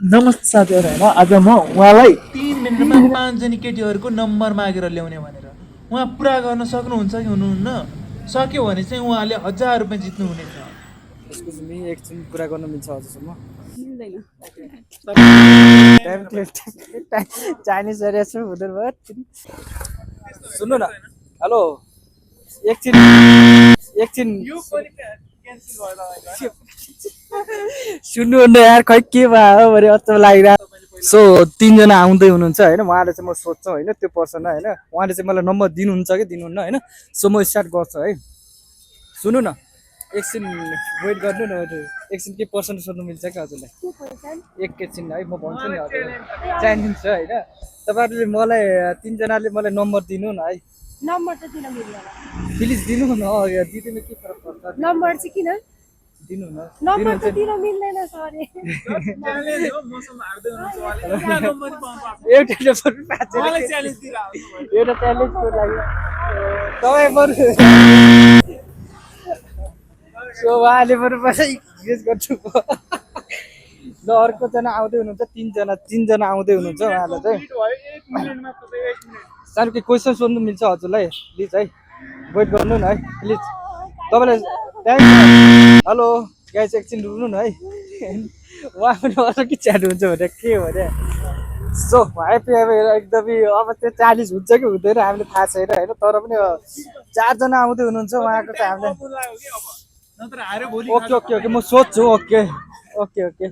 नमस्ते साथीहरु हैन आज म उहाँलाई 3 मिनेटमा 5 जना केटीहरुको नम्बर मागेर ल्याउने भनेर उहाँ पुरा गर्न सक्नुहुन्छ कि हुनुहुन्न सक्यो भने चाहिँ उहाँले 1000 रुपैयाँ जित्नु हुनेछ एक्सक्युज मी एकछिन कुरा गर्न मिल्छ हजुरसँग मिल्दैन चाइनिज एरिया छु हुँदैन भयो सुन्नु न हेलो एकछिन एकछिन सुन्नुहुन्न यार खै के भयो भने अचम्म लागिरहेको सो 3 जना आउँदै हुनुहुन्छ होइन उहाँले चाहिँ म सोध्छु होइन त्यो पर्सन होइन उहाँले चाहिँ मलाई नम्बर दिनुहुन्छ कि दिनुहुन्न होइन सो म स्टार्ट गर्छु है सुन्नु न एकछिन वेट गर्नु न एकछिन के पर्सन सोध्नु मिल्छ कि हजुरलाई एकैछिन है म भन्छु नि हजुरलाई चाहिन्छ होइन तपाईँहरूले मलाई 3 जनाले मलाई नम्बर दिनु न है नम्बर त दिन मिल्दैन प्लिज दिनु न दिदिनु के फरक पर्छ नम्बर चाहिँ किन दिनु न नम्बर त दिन मिल्दैन सरी च्यालेन्ज हो मसँग हार्दै हुनुहुन्छ उहाँले एउटा नम्बर पाउँछ एउटा नम्बर पाँच उहाँलाई च्यालेन्ज दिइराख्नु एउटा च्यालेन्जको लागि तपाईँ बरु सो उहाँले बरु मलाई युज गर्छु ल अर्कोजना आउँदै हुनुहुन्छ 3 जना आउँदै हुनुहुन्छ उहाँलाई चाहिँ सानो के क्वेसन सोध्नु मिल्छ हजुरलाई प्लिज है वेट गर्नु न है प्लिज तपाईँलाई टाइम हेलो गाइस एकछिन रुक्नु न है उहाँ पनि अरू के च्याट हुन्छ भने के हो भने सो ह्याप्पी एकदमै अब त्यो 40 हुन्छ कि हुँदैन हामीले थाहा छैन होइन तर पनि 4 जना आउँदै हुनुहुन्छ उहाँको चाहिँ हामीले ओके ओके ओके म सोध्छु ओके ओके ओके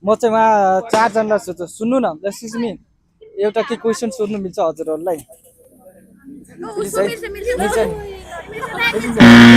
म चाहिँ उहाँ 4 जनालाई सोध्छु सुन्नु न एक्सक्युज मी एउटा के क्वेसन सोध्नु मिल्छ हजुरहरूलाई प्लिज है